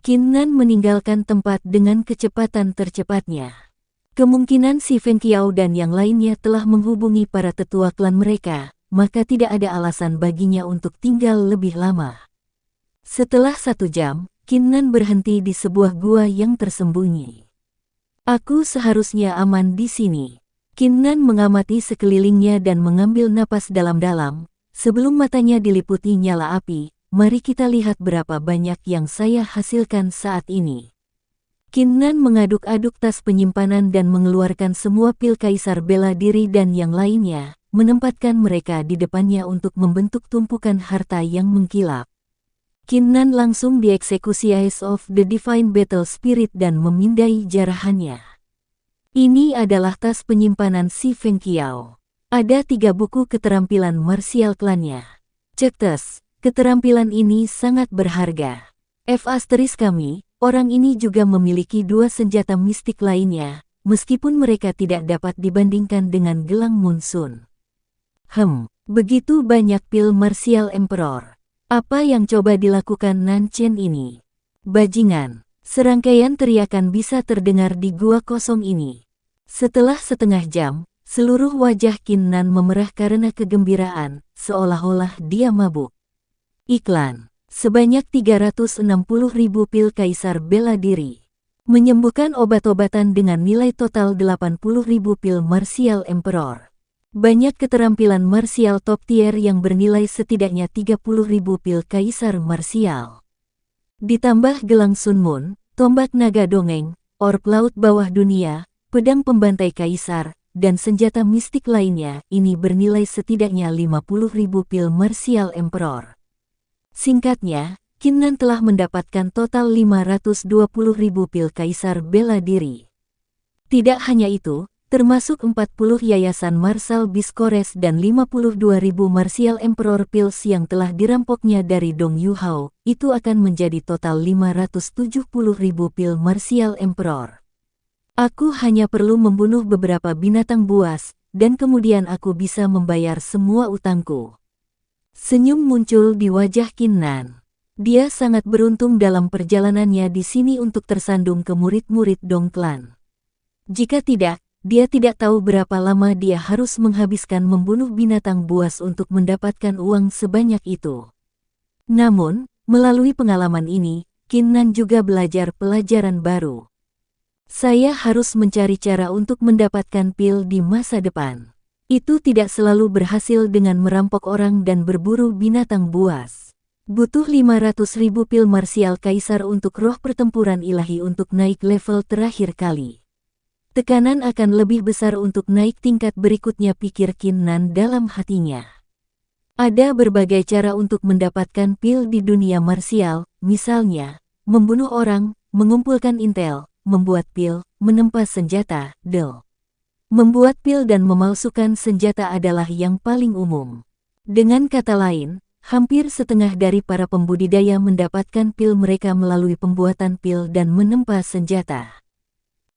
Qin Nan meninggalkan tempat dengan kecepatan tercepatnya. Kemungkinan si Feng Qiao dan yang lainnya telah menghubungi para tetua klan mereka, maka tidak ada alasan baginya untuk tinggal lebih lama. Setelah 1 jam, Qin Nan berhenti di sebuah gua yang tersembunyi. Aku seharusnya aman di sini. Qin Nan mengamati sekelilingnya dan mengambil napas dalam-dalam. Sebelum matanya diliputi nyala api, mari kita lihat berapa banyak yang saya hasilkan saat ini. Qin Nan mengaduk-aduk tas penyimpanan dan mengeluarkan semua pil kaisar bela diri dan yang lainnya, menempatkan mereka di depannya untuk membentuk tumpukan harta yang mengkilap. Qin Nan langsung dieksekusi Eyes of the Divine Battle Spirit dan memindai jarahannya. Ini adalah tas penyimpanan si Feng Qiao. Ada 3 buku keterampilan marsial klannya. Cetes, keterampilan ini sangat berharga. Kami, orang ini juga memiliki 2 senjata mistik lainnya, meskipun mereka tidak dapat dibandingkan dengan gelang Munsun. Begitu banyak pil marsial Emperor. Apa yang coba dilakukan Nan Chen ini? Bajingan, serangkaian teriakan bisa terdengar di gua kosong ini. Setelah setengah jam, seluruh wajah Qin Nan memerah karena kegembiraan, seolah-olah dia mabuk. Iklan, sebanyak 360.000 pil kaisar bela diri. Menyembuhkan obat-obatan dengan nilai total 80.000 pil marsial Emperor. Banyak keterampilan marsial top tier yang bernilai setidaknya 30.000 pil kaisar marsial. Ditambah gelang Sun Mun, tombak naga dongeng, orb laut bawah dunia, pedang pembantai kaisar, dan senjata mistik lainnya, ini bernilai setidaknya 50.000 pil marsial Emperor. Singkatnya, Qin Nan telah mendapatkan total 520.000 pil kaisar bela diri. Tidak hanya itu, termasuk 40 yayasan Martial Beast Cores dan 52.000 martial Emperor pills yang telah dirampoknya dari Dong Yu Hao, itu akan menjadi total 570.000 pil martial Emperor. Aku hanya perlu membunuh beberapa binatang buas, dan kemudian aku bisa membayar semua utangku. Senyum muncul di wajah Qin Nan. Dia sangat beruntung dalam perjalanannya di sini untuk tersandung ke murid-murid Dong Clan. Jika tidak, dia tidak tahu berapa lama dia harus menghabiskan membunuh binatang buas untuk mendapatkan uang sebanyak itu. Namun, melalui pengalaman ini, Qin Nan juga belajar pelajaran baru. Saya harus mencari cara untuk mendapatkan pil di masa depan. Itu tidak selalu berhasil dengan merampok orang dan berburu binatang buas. Butuh 500.000 pil marsial kaisar untuk roh pertempuran ilahi untuk naik level terakhir kali. Tekanan akan lebih besar untuk naik tingkat berikutnya, pikir Qin Nan dalam hatinya. Ada berbagai cara untuk mendapatkan pil di dunia marsial, misalnya, membunuh orang, mengumpulkan intel, membuat pil, menempa senjata, membuat pil dan memalsukan senjata adalah yang paling umum. Dengan kata lain, hampir setengah dari para pembudidaya mendapatkan pil mereka melalui pembuatan pil dan menempa senjata.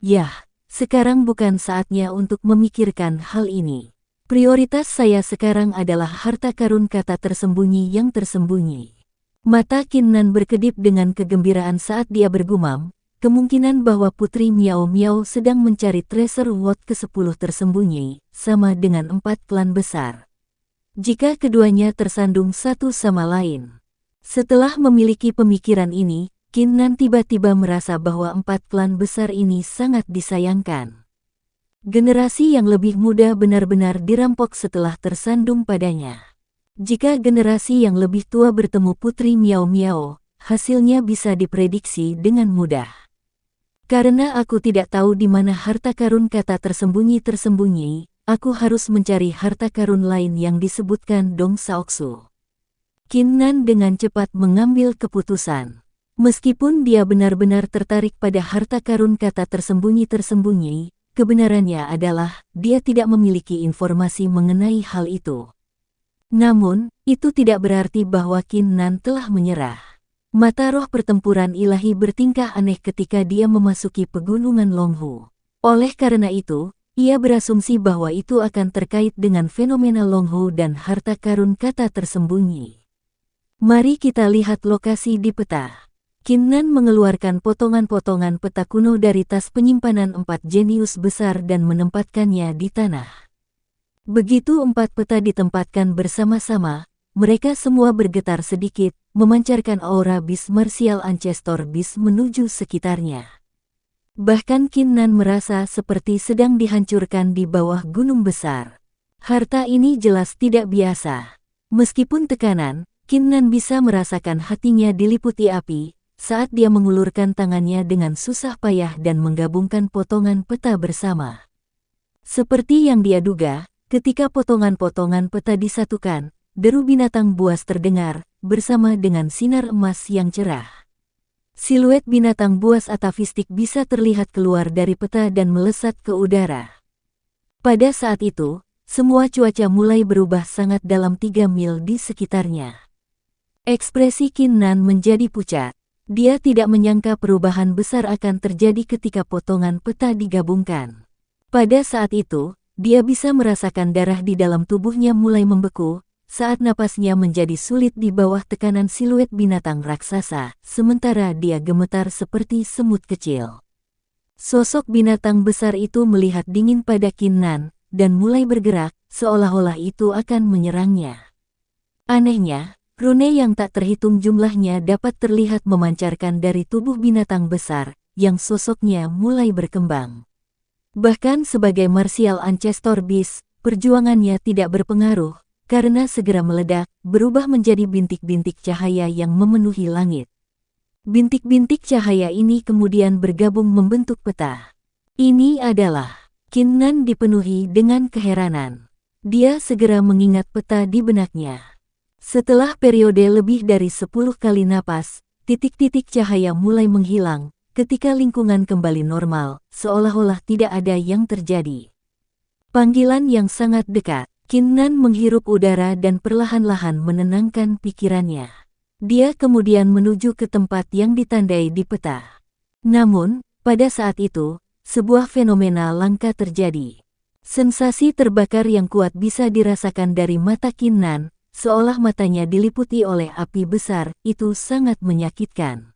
Yah, sekarang bukan saatnya untuk memikirkan hal ini. Prioritas saya sekarang adalah harta karun kata tersembunyi yang tersembunyi. Mata Qin Nan berkedip dengan kegembiraan saat dia bergumam, kemungkinan bahwa Putri Miao Miao sedang mencari treasure world ke-10 tersembunyi, sama dengan 4 klan besar. Jika keduanya tersandung satu sama lain. Setelah memiliki pemikiran ini, Qin Nan tiba-tiba merasa bahwa 4 klan besar ini sangat disayangkan. Generasi yang lebih muda benar-benar dirampok setelah tersandung padanya. Jika generasi yang lebih tua bertemu Putri Miao Miao, hasilnya bisa diprediksi dengan mudah. Karena aku tidak tahu di mana harta karun kata tersembunyi, aku harus mencari harta karun lain yang disebutkan Dong Saoksu. Qin Nan dengan cepat mengambil keputusan. Meskipun dia benar-benar tertarik pada harta karun kata tersembunyi, kebenarannya adalah dia tidak memiliki informasi mengenai hal itu. Namun, itu tidak berarti bahwa Qin Nan telah menyerah. Mata roh pertempuran ilahi bertingkah aneh ketika dia memasuki pegunungan Longhu. Oleh karena itu, ia berasumsi bahwa itu akan terkait dengan fenomena Longhu dan harta karun kata tersembunyi. Mari kita lihat lokasi di peta. Qin Nan mengeluarkan potongan-potongan peta kuno dari tas penyimpanan 4 jenius besar dan menempatkannya di tanah. Begitu 4 peta ditempatkan bersama-sama, mereka semua bergetar sedikit, memancarkan aura bis martial ancestor bis menuju sekitarnya. Bahkan Qin Nan merasa seperti sedang dihancurkan di bawah gunung besar. Harta ini jelas tidak biasa. Meskipun tekanan, Qin Nan bisa merasakan hatinya diliputi api saat dia mengulurkan tangannya dengan susah payah dan menggabungkan potongan peta bersama. Seperti yang dia duga, ketika potongan-potongan peta disatukan, deru binatang buas terdengar, bersama dengan sinar emas yang cerah. Siluet binatang buas atavistik bisa terlihat keluar dari peta dan melesat ke udara. Pada saat itu, semua cuaca mulai berubah sangat dalam 3 mil di sekitarnya. Ekspresi Qin Nan menjadi pucat. Dia tidak menyangka perubahan besar akan terjadi ketika potongan peta digabungkan. Pada saat itu, dia bisa merasakan darah di dalam tubuhnya mulai membeku, saat napasnya menjadi sulit di bawah tekanan siluet binatang raksasa, sementara dia gemetar seperti semut kecil. Sosok binatang besar itu melihat dingin pada Qin Nan, dan mulai bergerak, seolah-olah itu akan menyerangnya. Anehnya, rune yang tak terhitung jumlahnya dapat terlihat memancarkan dari tubuh binatang besar, yang sosoknya mulai berkembang. Bahkan sebagai martial ancestor beast, perjuangannya tidak berpengaruh, karena segera meledak, berubah menjadi bintik-bintik cahaya yang memenuhi langit. Bintik-bintik cahaya ini kemudian bergabung membentuk peta. Ini adalah... Qin Nan dipenuhi dengan keheranan. Dia segera mengingat peta di benaknya. Setelah periode lebih dari 10 kali napas, titik-titik cahaya mulai menghilang, ketika lingkungan kembali normal, seolah-olah tidak ada yang terjadi. Panggilan yang sangat dekat. Qin Nan menghirup udara dan perlahan-lahan menenangkan pikirannya. Dia kemudian menuju ke tempat yang ditandai di peta. Namun, pada saat itu, sebuah fenomena langka terjadi. Sensasi terbakar yang kuat bisa dirasakan dari mata Qin Nan, seolah matanya diliputi oleh api besar, itu sangat menyakitkan.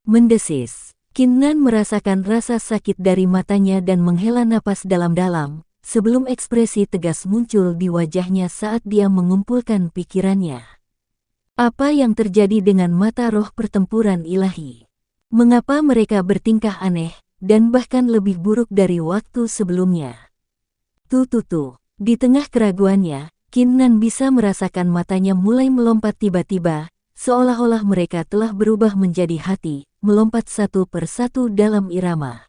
Mendesis, Qin Nan merasakan rasa sakit dari matanya dan menghela napas dalam-dalam, sebelum ekspresi tegas muncul di wajahnya saat dia mengumpulkan pikirannya. Apa yang terjadi dengan mata roh pertempuran ilahi? Mengapa mereka bertingkah aneh, dan bahkan lebih buruk dari waktu sebelumnya? Tuh. Di tengah keraguannya, Qin Nan bisa merasakan matanya mulai melompat tiba-tiba, seolah-olah mereka telah berubah menjadi hati, melompat satu persatu dalam irama.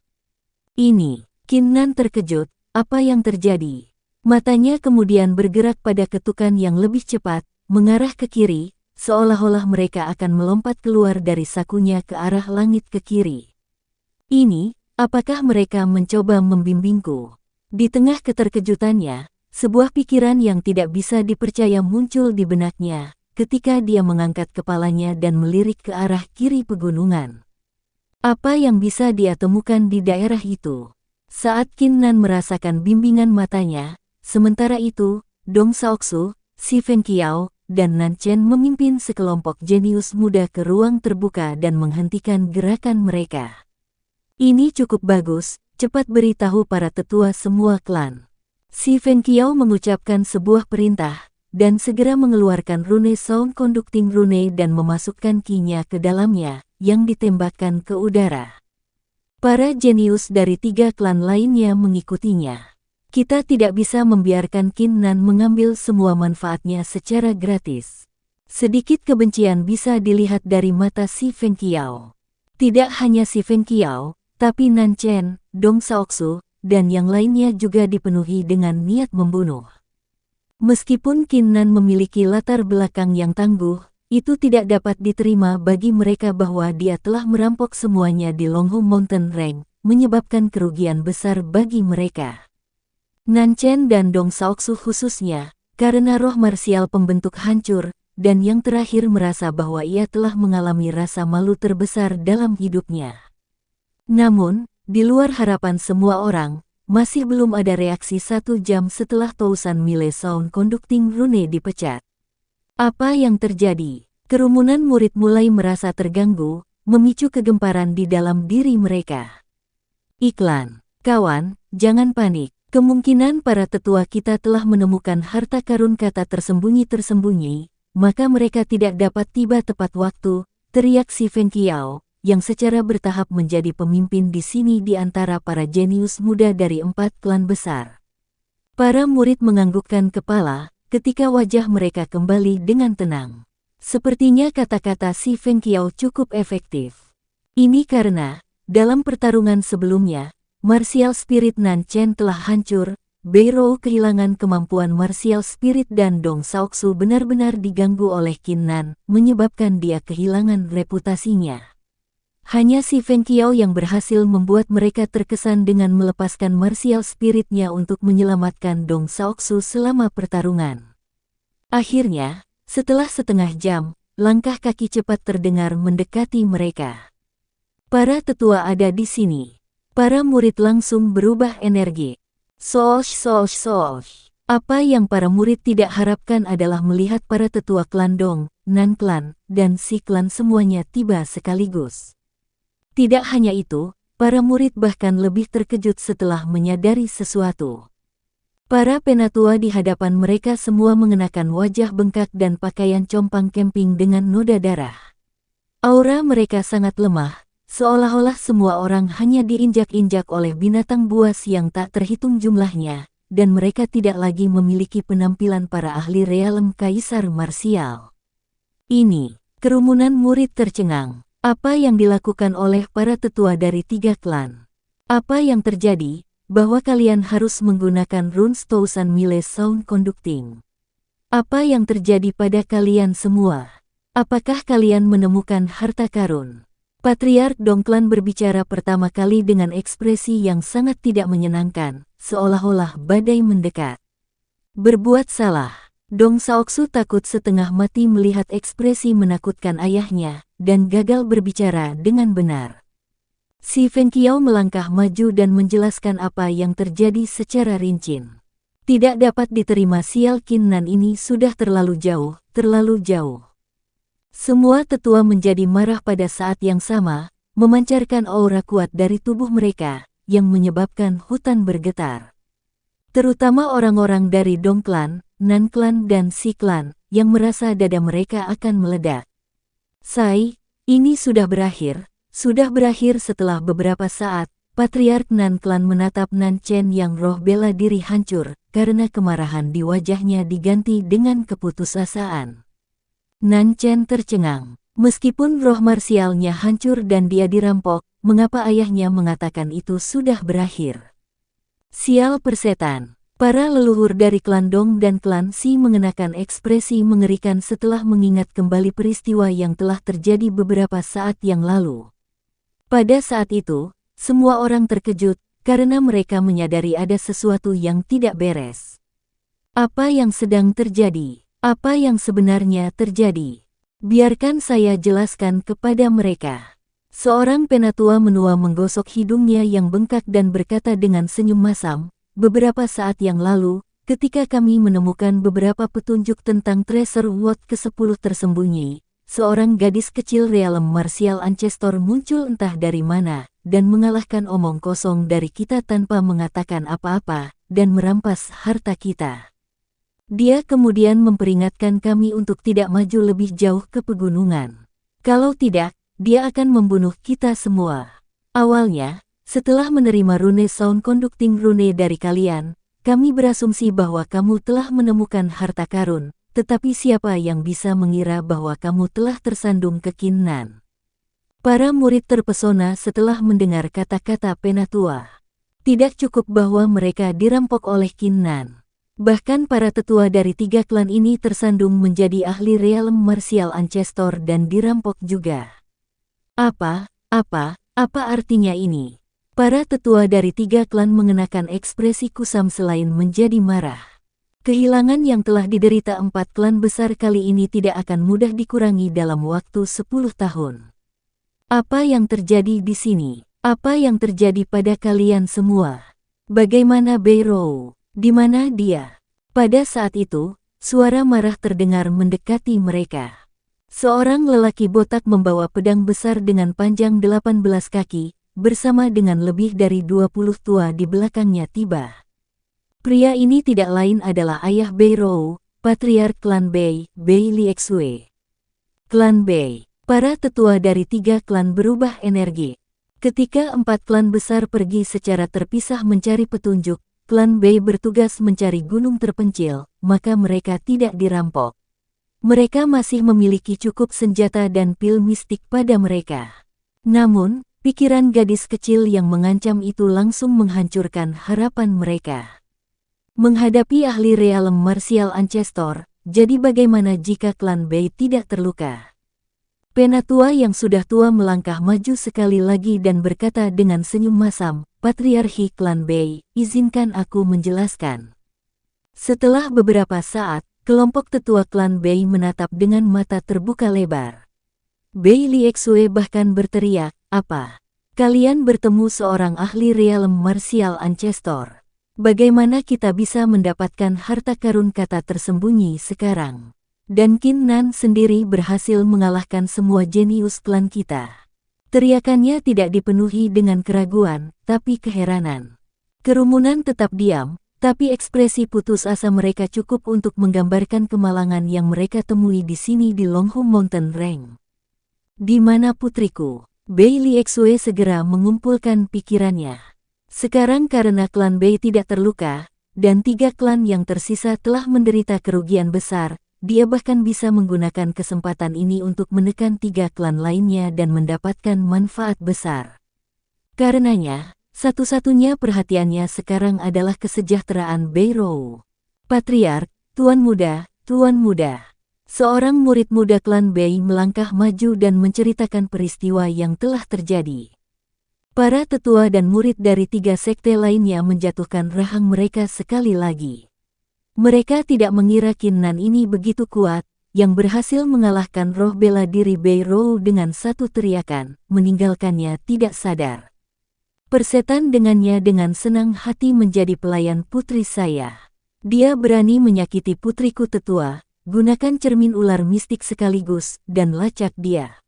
Ini, Qin Nan terkejut. Apa yang terjadi? Matanya kemudian bergerak pada ketukan yang lebih cepat, mengarah ke kiri, seolah-olah mereka akan melompat keluar dari sakunya ke arah langit ke kiri. Ini, apakah mereka mencoba membimbingku? Di tengah keterkejutannya, sebuah pikiran yang tidak bisa dipercaya muncul di benaknya, ketika dia mengangkat kepalanya dan melirik ke arah kiri pegunungan. Apa yang bisa dia temukan di daerah itu? Saat Qin Nan merasakan bimbingan matanya, sementara itu, Dong Saoxu, Si Fengqiao, dan Nan Chen memimpin sekelompok jenius muda ke ruang terbuka dan menghentikan gerakan mereka. Ini cukup bagus, cepat beritahu para tetua semua klan. Si Fengqiao mengucapkan sebuah perintah, dan segera mengeluarkan rune Sound Conducting Rune dan memasukkan ki-nya ke dalamnya, yang ditembakkan ke udara. Para jenius dari 3 klan lainnya mengikutinya. Kita tidak bisa membiarkan Qin Nan mengambil semua manfaatnya secara gratis. Sedikit kebencian bisa dilihat dari mata Si Fengqiao. Tidak hanya Si Fengqiao, tapi Nan Chen, Dong Saoxu, dan yang lainnya juga dipenuhi dengan niat membunuh. Meskipun Qin Nan memiliki latar belakang yang tangguh, itu tidak dapat diterima bagi mereka bahwa dia telah merampok semuanya di Longhong Mountain Range, menyebabkan kerugian besar bagi mereka. Nan Chen dan Dong Saoxu khususnya, karena roh marsial pembentuk hancur, dan yang terakhir merasa bahwa ia telah mengalami rasa malu terbesar dalam hidupnya. Namun, di luar harapan semua orang, masih belum ada reaksi 1 jam setelah Tousan Mile Sound Conducting Rune dipecat. Apa yang terjadi? Kerumunan murid mulai merasa terganggu, memicu kegemparan di dalam diri mereka. Iklan. Kawan, jangan panik. Kemungkinan para tetua kita telah menemukan harta karun kata tersembunyi-tersembunyi, maka mereka tidak dapat tiba tepat waktu, teriak si Feng Qiao, yang secara bertahap menjadi pemimpin di sini di antara para jenius muda dari 4 klan besar. Para murid menganggukkan kepala ketika wajah mereka kembali dengan tenang. Sepertinya kata-kata si Feng Qiao cukup efektif. Ini karena, dalam pertarungan sebelumnya, martial spirit Nan Chen telah hancur, Bei Rou kehilangan kemampuan martial spirit dan Dong Saoxu benar-benar diganggu oleh Qin Nan, menyebabkan dia kehilangan reputasinya. Hanya si Feng Qiao yang berhasil membuat mereka terkesan dengan melepaskan martial spiritnya untuk menyelamatkan Dong Saoxu selama pertarungan. Akhirnya, setelah setengah jam, langkah kaki cepat terdengar mendekati mereka. Para tetua ada di sini. Para murid langsung berubah energi. Soosh soosh soosh. Apa yang para murid tidak harapkan adalah melihat para tetua klan Dong, Nan klan, dan Si klan semuanya tiba sekaligus. Tidak hanya itu, para murid bahkan lebih terkejut setelah menyadari sesuatu. Para penatua di hadapan mereka semua mengenakan wajah bengkak dan pakaian compang camping dengan noda darah. Aura mereka sangat lemah, seolah-olah semua orang hanya diinjak-injak oleh binatang buas yang tak terhitung jumlahnya, dan mereka tidak lagi memiliki penampilan para ahli realem kaisar marsial. Ini, kerumunan murid tercengang. Apa yang dilakukan oleh para tetua dari 3 klan? Apa yang terjadi? Bahwa kalian harus menggunakan runes Thousand Mile Sound Conducting. Apa yang terjadi pada kalian semua? Apakah kalian menemukan harta karun? Patriark Dongklan berbicara pertama kali dengan ekspresi yang sangat tidak menyenangkan, seolah-olah badai mendekat. Berbuat salah. Dong Saoxu takut setengah mati melihat ekspresi menakutkan ayahnya, dan gagal berbicara dengan benar. Si Feng Qiao melangkah maju dan menjelaskan apa yang terjadi secara rinci. Tidak dapat diterima sial Qin Nan ini sudah terlalu jauh, terlalu jauh. Semua tetua menjadi marah pada saat yang sama, memancarkan aura kuat dari tubuh mereka, yang menyebabkan hutan bergetar. Terutama orang-orang dari Dong Klan, Nan Klan dan Si Klan, yang merasa dada mereka akan meledak. Sai, ini sudah berakhir. Sudah berakhir setelah beberapa saat, Patriark Nan Klan menatap Nan Chen yang roh bela diri hancur, karena kemarahan di wajahnya diganti dengan keputusasaan. Nan Chen tercengang. Meskipun roh marsialnya hancur dan dia dirampok, mengapa ayahnya mengatakan itu sudah berakhir? Sial persetan. Para leluhur dari klan Dong dan klan Si mengenakan ekspresi mengerikan setelah mengingat kembali peristiwa yang telah terjadi beberapa saat yang lalu. Pada saat itu, semua orang terkejut karena mereka menyadari ada sesuatu yang tidak beres. Apa yang sedang terjadi? Apa yang sebenarnya terjadi? Biarkan saya jelaskan kepada mereka. Seorang penatua menua menggosok hidungnya yang bengkak dan berkata dengan senyum masam, beberapa saat yang lalu, ketika kami menemukan beberapa petunjuk tentang Treasure World ke-10 tersembunyi, seorang gadis kecil realem martial ancestor muncul entah dari mana, dan mengalahkan omong kosong dari kita tanpa mengatakan apa-apa, dan merampas harta kita. Dia kemudian memperingatkan kami untuk tidak maju lebih jauh ke pegunungan. Kalau tidak, dia akan membunuh kita semua. Awalnya, setelah menerima rune sound conducting rune dari kalian, kami berasumsi bahwa kamu telah menemukan harta karun. Tetapi siapa yang bisa mengira bahwa kamu telah tersandung ke Qin Nan? Para murid terpesona setelah mendengar kata-kata penatua. Tidak cukup bahwa mereka dirampok oleh Qin Nan. Bahkan para tetua dari 3 klan ini tersandung menjadi ahli realem martial ancestor dan dirampok juga. Apa artinya ini? Para tetua dari 3 klan mengenakan ekspresi kusam selain menjadi marah. Kehilangan yang telah diderita 4 klan besar kali ini tidak akan mudah dikurangi dalam waktu 10 tahun. Apa yang terjadi di sini? Apa yang terjadi pada kalian semua? Bagaimana Bei Rou? Di mana dia? Pada saat itu, suara marah terdengar mendekati mereka. Seorang lelaki botak membawa pedang besar dengan panjang 18 kaki, bersama dengan lebih dari 20 tua di belakangnya tiba. Pria ini tidak lain adalah ayah Bei Rou, patriark klan Bei, Bei Liexue. Klan Bei. Para tetua dari 3 klan berubah energi. Ketika 4 klan besar pergi secara terpisah mencari petunjuk, klan Bei bertugas mencari gunung terpencil, maka mereka tidak dirampok. Mereka masih memiliki cukup senjata dan pil mistik pada mereka. Namun, pikiran gadis kecil yang mengancam itu langsung menghancurkan harapan mereka. Menghadapi ahli realem martial ancestor, jadi bagaimana jika klan Bei tidak terluka? Penatua yang sudah tua melangkah maju sekali lagi dan berkata dengan senyum masam, "Patriarki klan Bei, izinkan aku menjelaskan." Setelah beberapa saat, kelompok tetua klan Bei menatap dengan mata terbuka lebar. Bei Liexue bahkan berteriak, "Apa? Kalian bertemu seorang ahli realem martial ancestor. Bagaimana kita bisa mendapatkan harta karun kata tersembunyi sekarang? Dan Qin Nan sendiri berhasil mengalahkan semua jenius klan kita." Teriakannya tidak dipenuhi dengan keraguan, tapi keheranan. Kerumunan tetap diam, tapi ekspresi putus asa mereka cukup untuk menggambarkan kemalangan yang mereka temui di sini di Longhorn Mountain Range. "Di mana putriku?" Bei Liexue segera mengumpulkan pikirannya. Sekarang karena klan Bei tidak terluka, dan 3 klan yang tersisa telah menderita kerugian besar, dia bahkan bisa menggunakan kesempatan ini untuk menekan 3 klan lainnya dan mendapatkan manfaat besar. Karenanya, satu-satunya perhatiannya sekarang adalah kesejahteraan Bei Rou. "Patriark, Tuan Muda, Tuan Muda." Seorang murid muda klan Bei melangkah maju dan menceritakan peristiwa yang telah terjadi. Para tetua dan murid dari 3 sekte lainnya menjatuhkan rahang mereka sekali lagi. Mereka tidak mengira Qin Nan ini begitu kuat, yang berhasil mengalahkan roh bela diri Bei Rou dengan satu teriakan, meninggalkannya tidak sadar. "Persetan dengannya dengan senang hati menjadi pelayan putri saya. Dia berani menyakiti putriku tetua, gunakan cermin ular mistik sekaligus, dan lacak dia."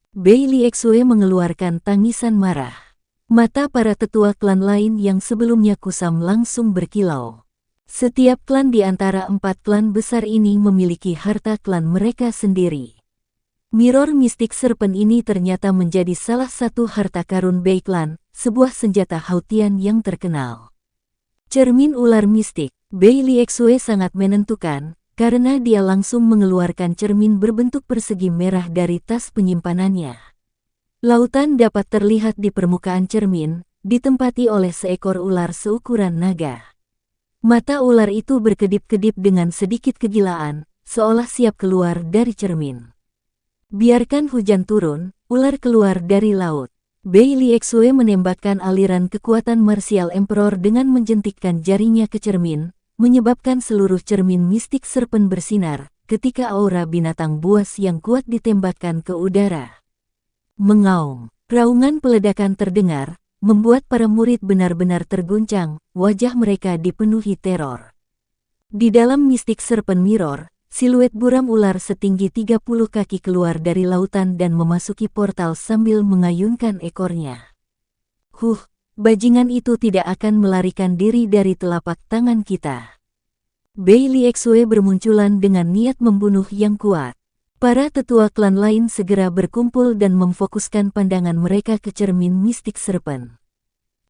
Bei Liexue mengeluarkan tangisan marah. Mata para tetua klan lain yang sebelumnya kusam langsung berkilau. Setiap klan di antara 4 klan besar ini memiliki harta klan mereka sendiri. Mirror Mystic Serpent ini ternyata menjadi salah satu harta karun Bei Clan, sebuah senjata Hautian yang terkenal. Cermin ular mistik, Bei Liexue sangat menentukan, karena dia langsung mengeluarkan cermin berbentuk persegi merah dari tas penyimpanannya. Lautan dapat terlihat di permukaan cermin, ditempati oleh seekor ular seukuran naga. Mata ular itu berkedip-kedip dengan sedikit kegilaan, seolah siap keluar dari cermin. Biarkan hujan turun, ular keluar dari laut. Bei Liexue menembakkan aliran kekuatan martial emperor dengan menjentikkan jarinya ke cermin, menyebabkan seluruh cermin mistik serpent bersinar, ketika aura binatang buas yang kuat ditembakkan ke udara. Mengaum, raungan peledakan terdengar, membuat para murid benar-benar terguncang, wajah mereka dipenuhi teror. Di dalam Mystic Serpent Mirror, siluet buram ular setinggi 30 kaki keluar dari lautan dan memasuki portal sambil mengayunkan ekornya. Bajingan itu tidak akan melarikan diri dari telapak tangan kita." Bei Liexue bermunculan dengan niat membunuh yang kuat. Para tetua klan lain segera berkumpul dan memfokuskan pandangan mereka ke cermin Mystic Serpent.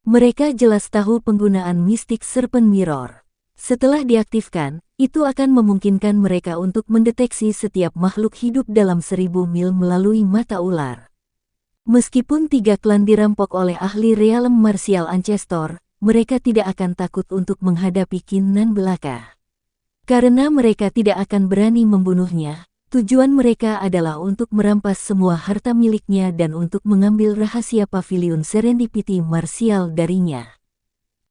Mereka jelas tahu penggunaan Mystic Serpent Mirror. Setelah diaktifkan, itu akan memungkinkan mereka untuk mendeteksi setiap makhluk hidup dalam 1000 mil melalui mata ular. Meskipun 3 klan dirampok oleh ahli realem martial ancestor, mereka tidak akan takut untuk menghadapi Qin Nan belaka. Karena mereka tidak akan berani membunuhnya, tujuan mereka adalah untuk merampas semua harta miliknya dan untuk mengambil rahasia pavilion serendipity martial darinya.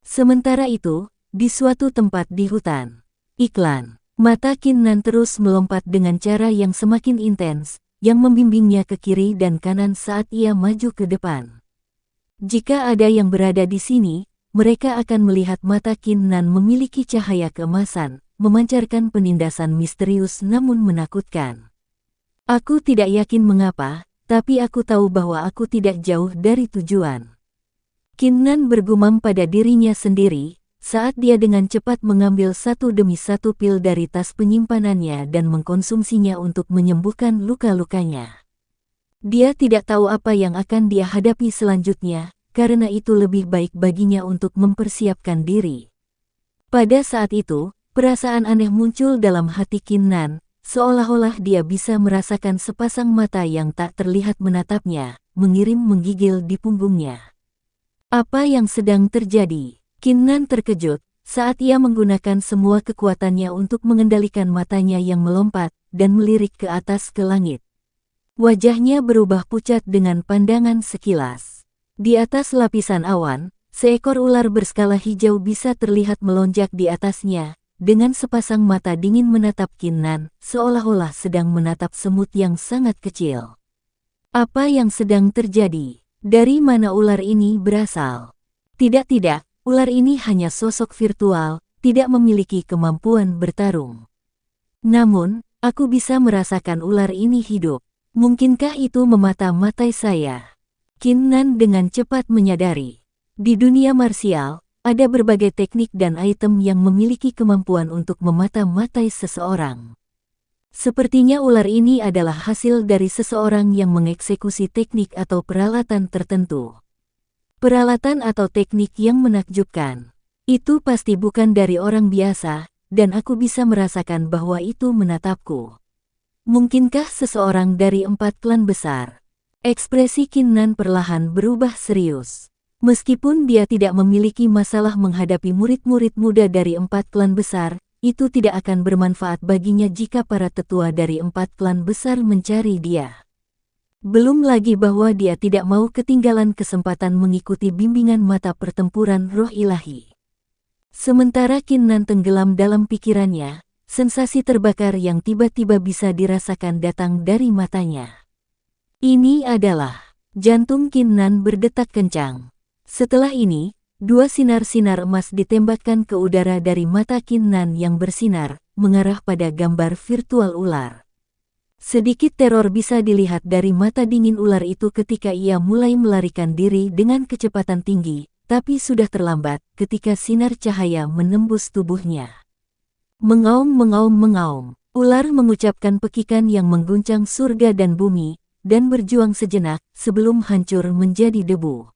Sementara itu, di suatu tempat di hutan, iklan, mata Qin Nan terus melompat dengan cara yang semakin intens, yang membimbingnya ke kiri dan kanan saat ia maju ke depan. Jika ada yang berada di sini, mereka akan melihat mata Qin Nan memiliki cahaya keemasan, memancarkan penindasan misterius namun menakutkan. Aku tidak yakin mengapa, tapi aku tahu bahwa aku tidak jauh dari tujuan. Qin Nan bergumam pada dirinya sendiri, saat dia dengan cepat mengambil satu demi satu pil dari tas penyimpanannya dan mengkonsumsinya untuk menyembuhkan luka-lukanya. Dia tidak tahu apa yang akan dia hadapi selanjutnya, karena itu lebih baik baginya untuk mempersiapkan diri. Pada saat itu, perasaan aneh muncul dalam hati Qin Nan, seolah-olah dia bisa merasakan sepasang mata yang tak terlihat menatapnya, menggigil di punggungnya. Apa yang sedang terjadi? Qin Nan terkejut saat ia menggunakan semua kekuatannya untuk mengendalikan matanya yang melompat dan melirik ke atas ke langit. Wajahnya berubah pucat dengan pandangan sekilas. Di atas lapisan awan, seekor ular berskala hijau bisa terlihat melonjak di atasnya, dengan sepasang mata dingin menatap Qin Nan, seolah-olah sedang menatap semut yang sangat kecil. Apa yang sedang terjadi? Dari mana ular ini berasal? Tidak, ular ini hanya sosok virtual, tidak memiliki kemampuan bertarung. Namun, aku bisa merasakan ular ini hidup. Mungkinkah itu memata-matai saya? Qin Nan dengan cepat menyadari. Di dunia marsial, ada berbagai teknik dan item yang memiliki kemampuan untuk memata-matai seseorang. Sepertinya ular ini adalah hasil dari seseorang yang mengeksekusi teknik atau peralatan tertentu. Peralatan atau teknik yang menakjubkan. Itu pasti bukan dari orang biasa, dan aku bisa merasakan bahwa itu menatapku. Mungkinkah seseorang dari 4 klan besar? Ekspresi Qin Nan perlahan berubah serius. Meskipun dia tidak memiliki masalah menghadapi murid-murid muda dari 4 klan besar, itu tidak akan bermanfaat baginya jika para tetua dari 4 klan besar mencari dia. Belum lagi bahwa dia tidak mau ketinggalan kesempatan mengikuti bimbingan mata pertempuran roh ilahi. Sementara Qin Nan tenggelam dalam pikirannya, sensasi terbakar yang tiba-tiba bisa dirasakan datang dari matanya. Ini adalah jantung Qin Nan berdetak kencang. Setelah ini, 2 sinar-sinar emas ditembakkan ke udara dari mata Qin Nan yang bersinar, mengarah pada gambar virtual ular. Sedikit teror bisa dilihat dari mata dingin ular itu ketika ia mulai melarikan diri dengan kecepatan tinggi, tapi sudah terlambat ketika sinar cahaya menembus tubuhnya. Mengaum, ular mengucapkan pekikan yang mengguncang surga dan bumi, dan berjuang sejenak sebelum hancur menjadi debu.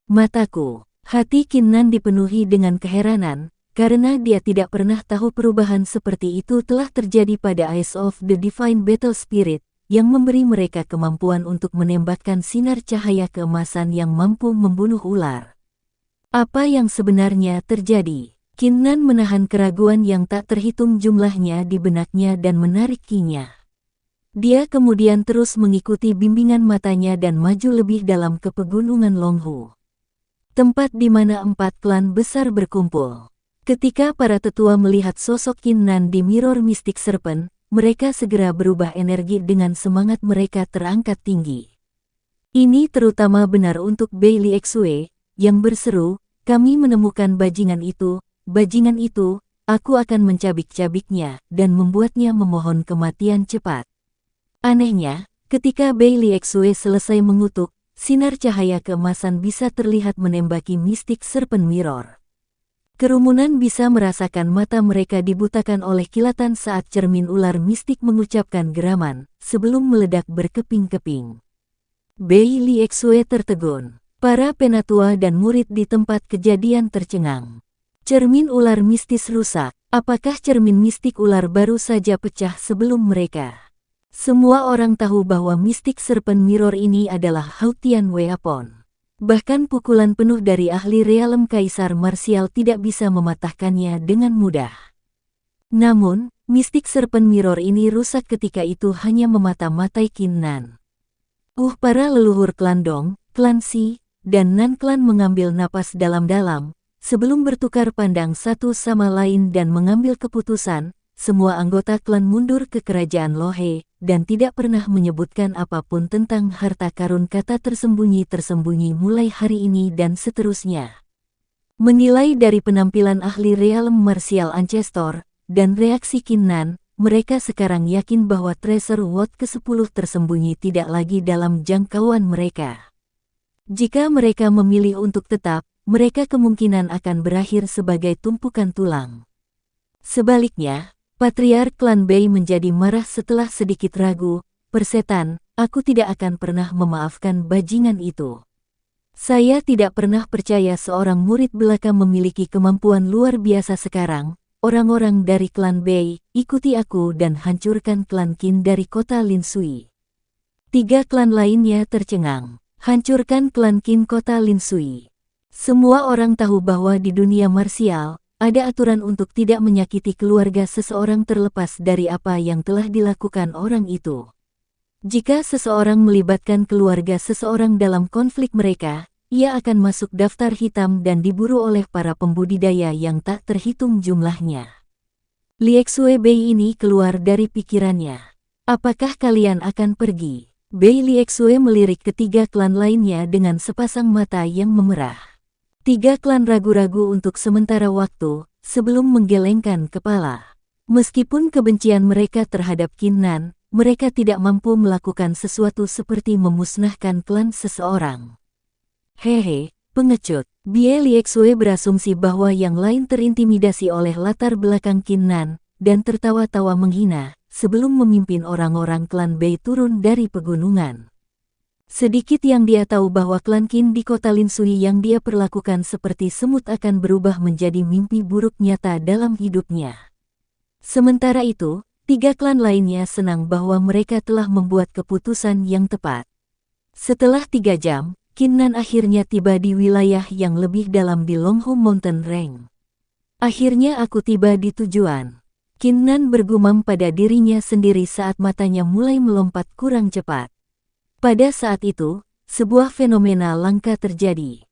Mataku, hati Qin Nan dipenuhi dengan keheranan, karena dia tidak pernah tahu perubahan seperti itu telah terjadi pada Eyes of the Divine Battle Spirit, yang memberi mereka kemampuan untuk menembakkan sinar cahaya keemasan yang mampu membunuh ular. Apa yang sebenarnya terjadi? Qin Nan menahan keraguan yang tak terhitung jumlahnya di benaknya dan menarikinya. Dia kemudian terus mengikuti bimbingan matanya dan maju lebih dalam ke pegunungan Longhu. Tempat di mana 4 klan besar berkumpul. Ketika para tetua melihat sosok Qin Nan di Mirror Mystic Serpent, mereka segera berubah energi dengan semangat mereka terangkat tinggi. Ini terutama benar untuk Bailey Xue, yang berseru, "Kami menemukan bajingan itu, aku akan mencabik-cabiknya dan membuatnya memohon kematian cepat." Anehnya, ketika Bailey Xue selesai mengutuk, sinar cahaya keemasan bisa terlihat menembaki Mystic Serpent Mirror. Kerumunan bisa merasakan mata mereka dibutakan oleh kilatan saat cermin ular mistik mengucapkan geraman, sebelum meledak berkeping-keping. Bailey Xue tertegun. Para penatua dan murid di tempat kejadian tercengang. Cermin ular mistis rusak. Apakah cermin mistik ular baru saja pecah sebelum mereka? Semua orang tahu bahwa Mystic Serpent Mirror ini adalah Hautian Weapon. Bahkan pukulan penuh dari ahli realem Kaisar Marsial tidak bisa mematahkannya dengan mudah. Namun, Mystic Serpent Mirror ini rusak ketika itu hanya memata-matai Qin Nan. Para leluhur klan Dong, klan Si, dan Nan klan mengambil napas dalam-dalam, sebelum bertukar pandang satu sama lain dan mengambil keputusan. Semua anggota klan mundur ke kerajaan Lohe, dan tidak pernah menyebutkan apapun tentang harta karun kata tersembunyi-tersembunyi mulai hari ini dan seterusnya. Menilai dari penampilan ahli realem martial Ancestor, dan reaksi Qin Nan, mereka sekarang yakin bahwa treasure World ke-10 tersembunyi tidak lagi dalam jangkauan mereka. Jika mereka memilih untuk tetap, mereka kemungkinan akan berakhir sebagai tumpukan tulang. Sebaliknya, Patriark Klan Bei menjadi marah setelah sedikit ragu. Persetan, aku tidak akan pernah memaafkan bajingan itu. Saya tidak pernah percaya seorang murid belaka memiliki kemampuan luar biasa sekarang. Orang-orang dari klan Bei, ikuti aku dan hancurkan klan Qin dari kota Lin Sui. 3 klan lainnya tercengang. Hancurkan klan Qin kota Lin Sui. Semua orang tahu bahwa di dunia marsial, ada aturan untuk tidak menyakiti keluarga seseorang terlepas dari apa yang telah dilakukan orang itu. Jika seseorang melibatkan keluarga seseorang dalam konflik mereka, ia akan masuk daftar hitam dan diburu oleh para pembudidaya yang tak terhitung jumlahnya. Liexue Bei ini keluar dari pikirannya. Apakah kalian akan pergi? Bei Liexue melirik ketiga klan lainnya dengan sepasang mata yang memerah. 3 klan ragu-ragu untuk sementara waktu, sebelum menggelengkan kepala. Meskipun kebencian mereka terhadap Qin Nan, mereka tidak mampu melakukan sesuatu seperti memusnahkan klan seseorang. Hehe, pengecut. Bie Liexue berasumsi bahwa yang lain terintimidasi oleh latar belakang Qin Nan, dan tertawa-tawa menghina, sebelum memimpin orang-orang klan Bei turun dari pegunungan. Sedikit yang dia tahu bahwa klan Qin di kota Lin Sui yang dia perlakukan seperti semut akan berubah menjadi mimpi buruk nyata dalam hidupnya. Sementara itu, 3 klan lainnya senang bahwa mereka telah membuat keputusan yang tepat. Setelah 3 jam, Qin Nan akhirnya tiba di wilayah yang lebih dalam di Longhou Mountain Range. Akhirnya aku tiba di tujuan. Qin Nan bergumam pada dirinya sendiri saat matanya mulai melompat kurang cepat. Pada saat itu, sebuah fenomena langka terjadi.